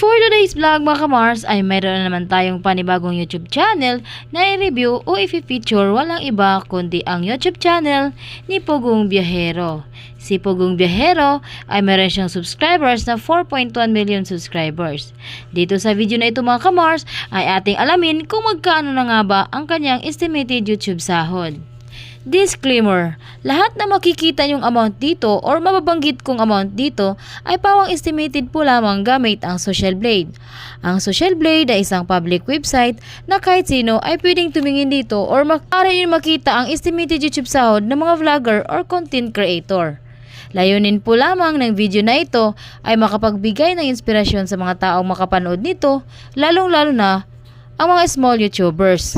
For today's vlog mga kamars ay mayroon na naman tayong panibagong YouTube channel na i-review o i-feature walang iba kundi ang YouTube channel ni Pugong Biyahero. Si Pugong Biyahero ay mayroon siyang subscribers na 4.1 million subscribers. Dito sa video na ito mga kamars ay ating alamin kung magkano na nga ba ang kanyang estimated YouTube sahod. Disclaimer, lahat na makikita yung amount dito or mababanggit kong amount dito ay pawang estimated po lamang gamit ang Social Blade. Ang Social Blade ay isang public website na kahit sino ay pwedeng tumingin dito or maaari makita ang estimated YouTube sahod ng mga vlogger or content creator. Layunin po lamang ng video na ito ay makapagbigay ng inspirasyon sa mga taong makapanood nito, lalong-lalo na ang mga small YouTubers.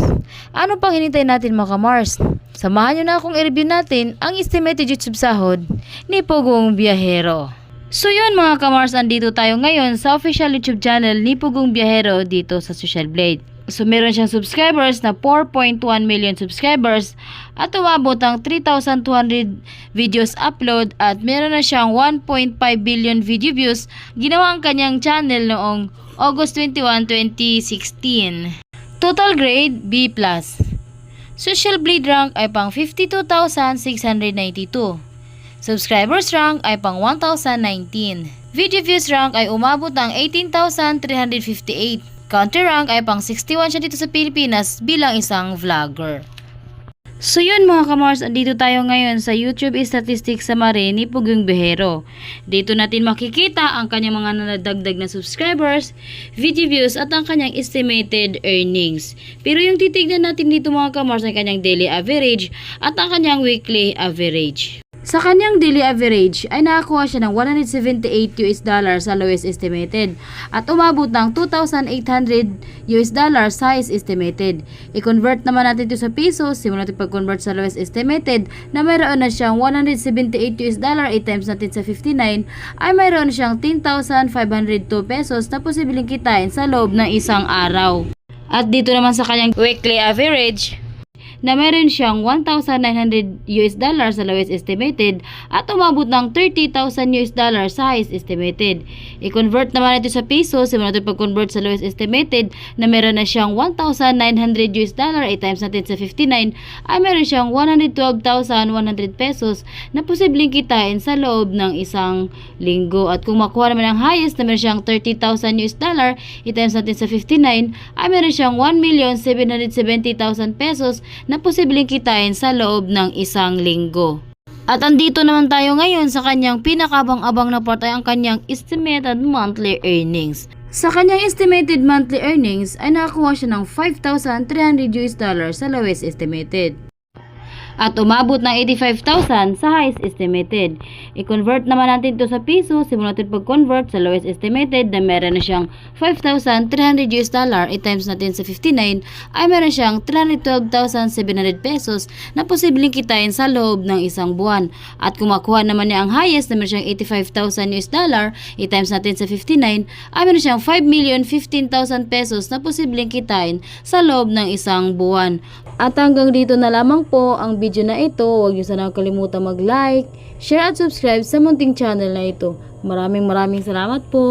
Ano pang hinintay natin mga kamars? Samahan nyo na akong i-review natin ang estimated YouTube sahod ni Pugong Biyahero. So yun mga kamars, andito tayo ngayon sa official YouTube channel ni Pugong Biyahero dito sa Social Blade. So meron siyang subscribers na 4.1 million subscribers at umabot ang 3,200 videos upload at meron na siyang 1.5 billion video views. Ginawa ang kanyang channel noong August 21, 2016. Total grade B+. Social Blade rank ay pang 52,692. Subscribers rank ay pang 1,019. Video views rank ay umabot ng 18,358. Country rank ay pang 61 siya dito sa Pilipinas bilang isang vlogger. So yun mga kamars, andito tayo ngayon sa YouTube Statistics Summary ni Pugong Biyahero. Dito natin makikita ang kanyang mga nadagdag na subscribers, video views at ang kanyang estimated earnings. Pero yung titignan natin dito mga kamars ay kanyang daily average at ang kanyang weekly average. Sa kanyang daily average ay nakakuha siya ng $178 sa lowest estimated at umabot ng $2,800 sa highest estimated. I-convert naman natin ito sa piso, simula natin pag-convert sa lowest estimated na mayroon na siyang $178 i-times natin sa 59 ay mayroon siyang 10,502 pesos na posibleng kitain sa loob ng isang araw. At dito naman sa kanyang weekly average na meron siyang $1,900 sa lowest estimated at umabot ng $30,000 sa highest estimated. I-convert naman ito sa piso, simula natin pag-convert sa lowest estimated na meron na siyang $1,900 i-times natin sa 59 ay meron siyang 112,100 pesos na posibleng kitain sa loob ng isang linggo. At kung makuha naman ang highest na meron siyang $30,000 i-times natin sa 59 ay meron siyang 1,770,000 pesos na posibleng kitain sa loob ng isang linggo. At andito naman tayo ngayon sa kanyang pinakabang-abang na part ay ang kanyang estimated monthly earnings. Sa kanyang estimated monthly earnings ay nakakuha siya ng $5,300 sa lowest estimated at umabot ng 85,000 sa highest estimated. I-convert naman natin ito sa piso, simula natin pag-convert sa lowest estimated na meron na siyang $5,300 i-times natin sa 59 ay meron siyang 312,700 pesos na posibleng kitain sa loob ng isang buwan. At kung makuha naman niya ang highest na meron siyang $85,000 i-times natin sa 59 ay meron siyang 5,015,000 pesos na posibleng kitain sa loob ng isang buwan. At hanggang dito na lamang po ang video na ito. Huwag niyo sana kalimutan mag-like, share at subscribe sa munting channel na ito. Maraming salamat po.